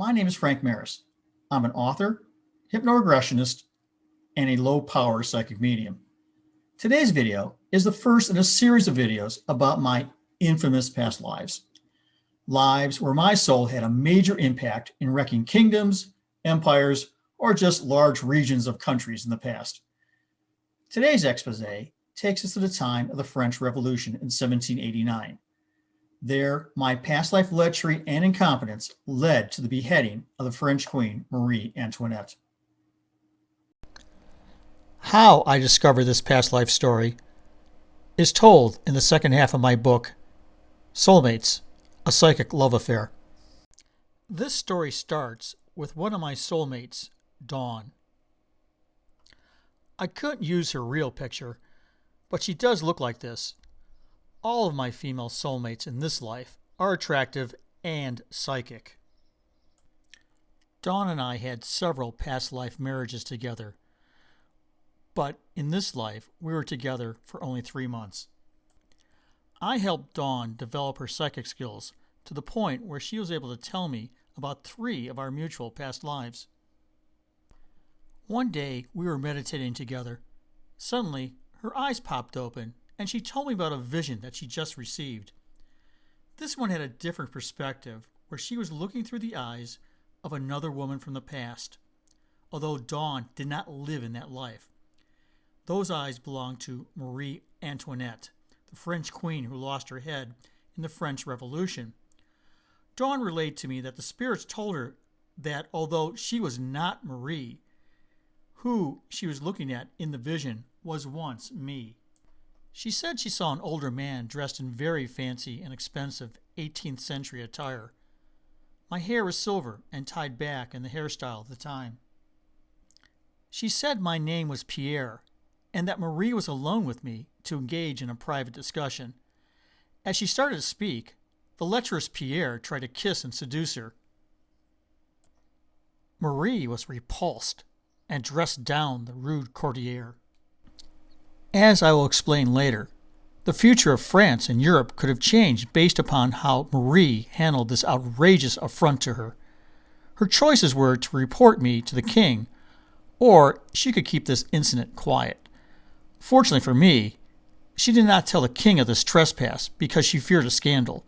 My name is Frank Maris. I'm an author, hypnoregressionist, and a low-power psychic medium. Today's video is the first in a series of videos about my infamous past lives. Lives where my soul had a major impact in wrecking kingdoms, empires, or just large regions of countries in the past. Today's expose takes us to the time of the French Revolution in 1789. There, my past life lechery and incompetence led to the beheading of the French Queen, Marie Antionette. How I discovered this past life story is told in the second half of my book, Soulmates, A Psychic Love Affair. This story starts with one of my soulmates, Dawn. I couldn't use her real picture, but she does look like this. All of my female soulmates in this life are attractive and psychic. Dawn and I had several past life marriages together, but in this life we were together for only 3 months. I helped Dawn develop her psychic skills to the point where she was able to tell me about 3 of our mutual past lives. One day we were meditating together. Suddenly her eyes popped open and she told me about a vision that she just received. This one had a different perspective, where she was looking through the eyes of another woman from the past, although Dawn did not live in that life. Those eyes belonged to Marie Antionette, the French queen who lost her head in the French Revolution. Dawn relayed to me that the spirits told her that although she was not Marie, who she was looking at in the vision was once me. She said she saw an older man dressed in very fancy and expensive 18th century attire. My hair was silver and tied back in the hairstyle of the time. She said my name was Pierre and that Marie was alone with me to engage in a private discussion. As she started to speak, the lecherous Pierre tried to kiss and seduce her. Marie was repulsed and dressed down the rude courtier. As I will explain later, the future of France and Europe could have changed based upon how Marie handled this outrageous affront to her. Her choices were to report me to the king, or she could keep this incident quiet. Fortunately for me, she did not tell the king of this trespass because she feared a scandal.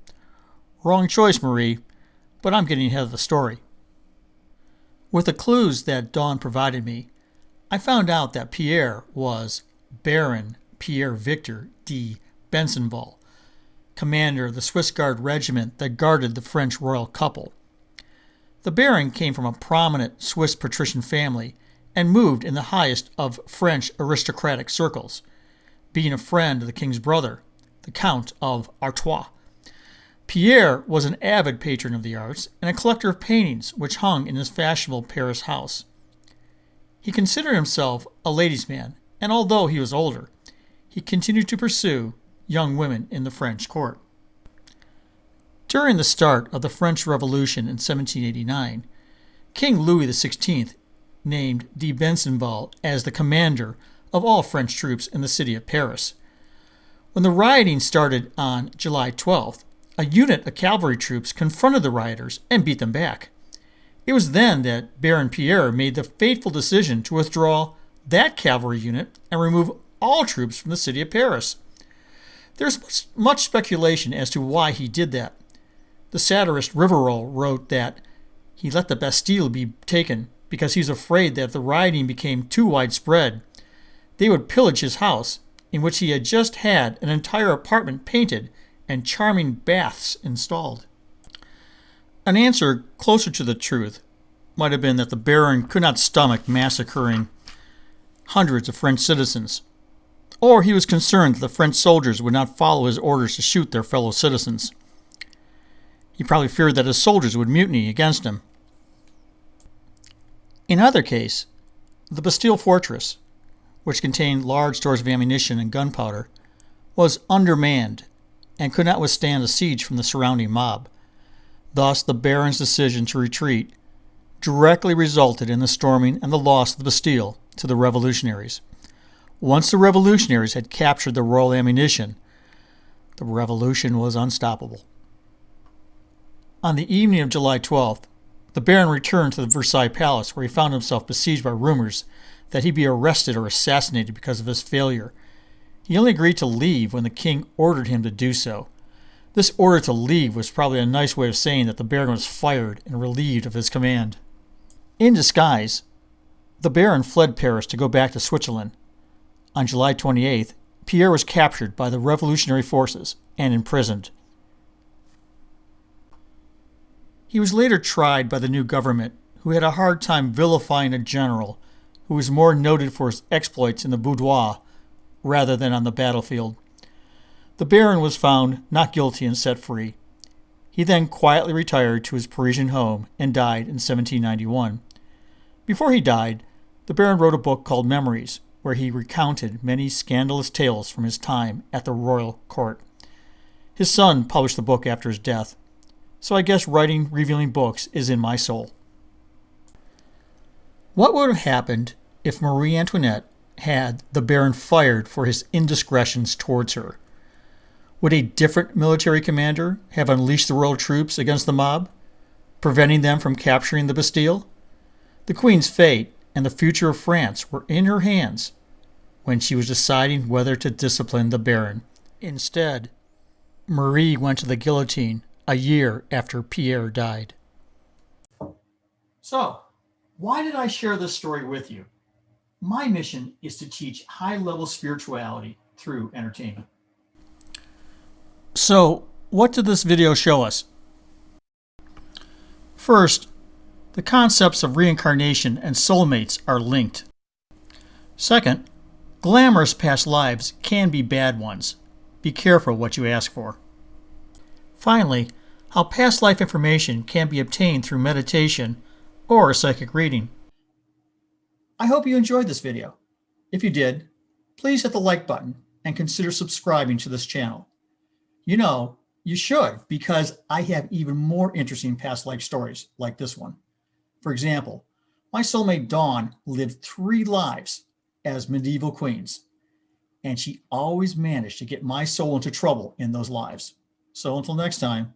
Wrong choice, Marie, but I'm getting ahead of the story. With the clues that Dawn provided me, I found out that Pierre was Baron Pierre Victor de Bensenval, commander of the Swiss Guard regiment that guarded the French royal couple. The Baron came from a prominent Swiss patrician family and moved in the highest of French aristocratic circles, being a friend of the king's brother, the Count of Artois. Pierre was an avid patron of the arts and a collector of paintings which hung in his fashionable Paris house. He considered himself a ladies' man, and although he was older, he continued to pursue young women in the French court. During the start of the French Revolution in 1789, King Louis XVI named de Bensenval as the commander of all French troops in the city of Paris. When the rioting started on July 12th, a unit of cavalry troops confronted the rioters and beat them back. It was then that Baron Pierre made the fateful decision to withdraw that cavalry unit and remove all troops from the city of Paris. There's much speculation as to why he did that. The satirist Rivarol wrote that he let the Bastille be taken because he was afraid that if the rioting became too widespread, they would pillage his house, in which he had just had an entire apartment painted and charming baths installed. An answer closer to the truth might have been that the Baron could not stomach massacring hundreds of French citizens, or he was concerned that the French soldiers would not follow his orders to shoot their fellow citizens. He probably feared that his soldiers would mutiny against him. In either case, the Bastille fortress, which contained large stores of ammunition and gunpowder, was undermanned and could not withstand a siege from the surrounding mob. Thus, the Baron's decision to retreat directly resulted in the storming and the loss of the Bastille to the revolutionaries. Once the revolutionaries had captured the royal ammunition, the revolution was unstoppable. On the evening of July 12th, the Baron returned to the Versailles Palace, where he found himself besieged by rumors that he'd be arrested or assassinated because of his failure. He only agreed to leave when the king ordered him to do so. This order to leave was probably a nice way of saying that the Baron was fired and relieved of his command. In disguise, the Baron fled Paris to go back to Switzerland. On July 28th, Pierre was captured by the revolutionary forces and imprisoned. He was later tried by the new government, who had a hard time vilifying a general who was more noted for his exploits in the boudoir rather than on the battlefield. The Baron was found not guilty and set free. He then quietly retired to his Parisian home and died in 1791. Before he died, the Baron wrote a book called Memories, where he recounted many scandalous tales from his time at the royal court. His son published the book after his death, so I guess writing revealing books is in my soul. What would have happened if Marie Antoinette had the Baron fired for his indiscretions towards her? Would a different military commander have unleashed the royal troops against the mob, preventing them from capturing the Bastille? The Queen's fate and the future of France were in her hands when she was deciding whether to discipline the Baron. Instead, Marie went to the guillotine a year after Pierre died. So, why did I share this story with you? My mission is to teach high-level spirituality through entertainment. So, what did this video show us? First, the concepts of reincarnation and soulmates are linked. Second, glamorous past lives can be bad ones. Be careful what you ask for. Finally, how past life information can be obtained through meditation or a psychic reading. I hope you enjoyed this video. If you did, please hit the like button and consider subscribing to this channel. You know, you should, because I have even more interesting past life stories like this one. For example, my soulmate Dawn lived 3 lives as medieval queens, and she always managed to get my soul into trouble in those lives. So until next time,